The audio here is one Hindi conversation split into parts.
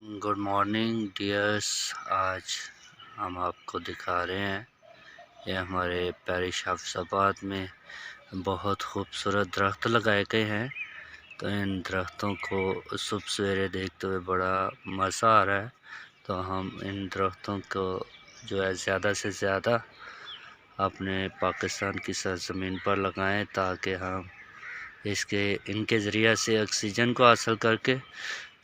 Good morning dears. आज हम आपको दिखा रहे हैं ये हमारे पेरिश हफ्साबाद में बहुत खूबसूरत दरख्त लगाए गए हैं। तो इन दरख्तों को सुबह सवेरे देखते हुए बड़ा मज़ा आ रहा है। तो हम इन दरख्तों को जो है ज़्यादा से ज़्यादा अपने पाकिस्तान की सरज़मीन पर लगाएं ताकि हम इनके ज़रिए से ऑक्सीजन को हासिल करके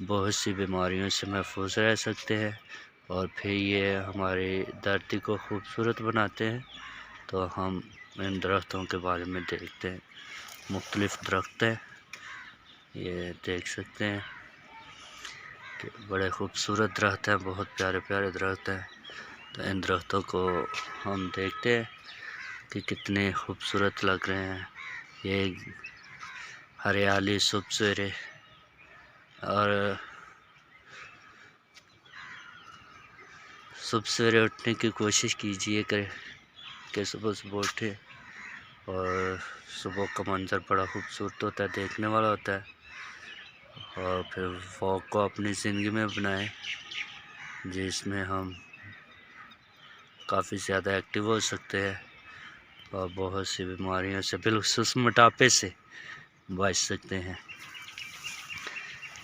बहुत सी बीमारियों से महफूज रह सकते हैं और फिर ये हमारी धरती को खूबसूरत बनाते हैं। तो हम इन दरख्तों के बारे में देखते हैं। मुख्तलिफ़ दरख्त हैं, ये देख सकते हैं कि बड़े खूबसूरत दरख्त हैं, बहुत प्यारे प्यारे दरख्त हैं। तो इन दरख्तों को हम देखते हैं कि कितने खूबसूरत लग रहे हैं। ये हरियाली सुबह सवेरे और सुबह सवेरे उठने की कोशिश कीजिए कि सुबह सुबह उठे और सुबह का मंज़र बड़ा खूबसूरत होता है, देखने वाला होता है। और फिर वॉक को अपनी ज़िंदगी में बनाएं जिसमें हम काफ़ी ज़्यादा एक्टिव हो सकते हैं और बहुत सी बीमारियों से बिलखुसूस मोटापे से बच सकते हैं।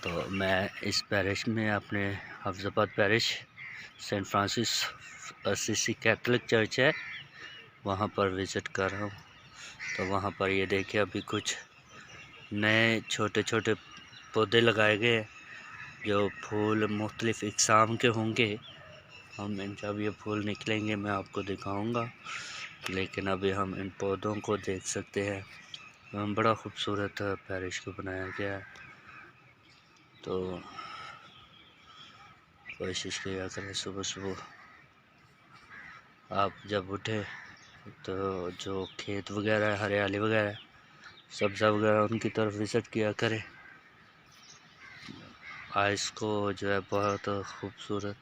तो मैं इस पैरिश में अपने Hafsabad parish Saint Francis Assisi Catholic church है, वहाँ पर विज़िट कर रहा हूँ। तो वहाँ पर ये देखिए अभी कुछ नए छोटे छोटे पौधे लगाए गए हैं जो फूल मुख्तलिफ़ इक़साम के होंगे। हम इन जब ये फूल निकलेंगे मैं आपको दिखाऊंगा, लेकिन अभी हम इन पौधों को देख सकते हैं। बड़ा खूबसूरत पैरिश को बनाया गया है। तो कोशिश किया करें सुबह सुबह आप जब उठे तो जो खेत वगैरह हरियाली वगैरह सब्ज़ा वगैरह उनकी तरफ विज़िट किया करें। आइस को जो है बहुत खूबसूरत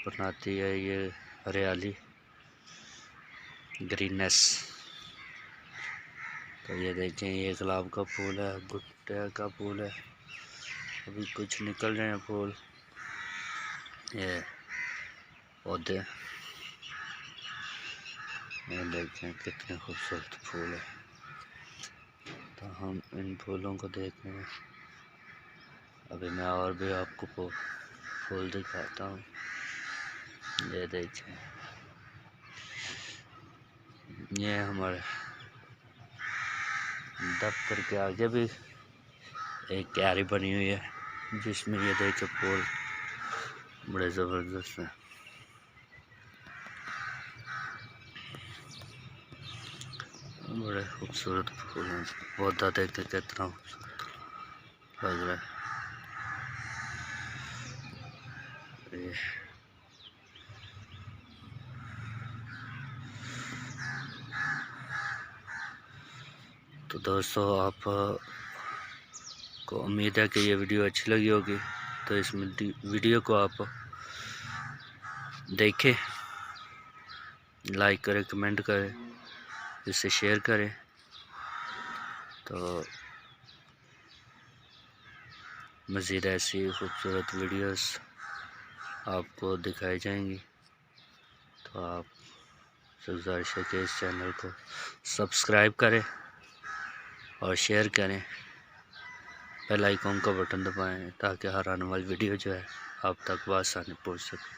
बनाती है ये हरियाली, ग्रीननेस। तो ये देखें, ये गुलाब का फूल है, गुट्टे का फूल है, अभी कुछ निकल रहे हैं फूल। ये पौधे ये देखें कितने खूबसूरत फूल है। तो हम इन फूलों को देख रहे हैं। अभी मैं और भी आपको फूल दिखाता हूँ। ये देखें, ये हमारे दफ्तर के आगे भी एक क्यारी बनी हुई है जिसमें ये देखे फूल बड़े ज़बरदस्त हैं। बड़े खूबसूरत फूल हैं, पौधा देखते कितना खूबसूरत लग रहा है। तो दोस्तों, आप को उम्मीद है कि ये वीडियो अच्छी लगी होगी। तो इस वीडियो को आप देखें, लाइक करें, कमेंट करें, इसे शेयर करें। तो मज़ीद ऐसी खूबसूरत वीडियोस आपको दिखाई जाएंगी। तो आप गुजारिश है कि इस चैनल को सब्सक्राइब करें और शेयर करें, बेल आइकन का बटन दबाएं ताकि हर आने वाली वीडियो जो है आप तक आसानी पहुंच सके।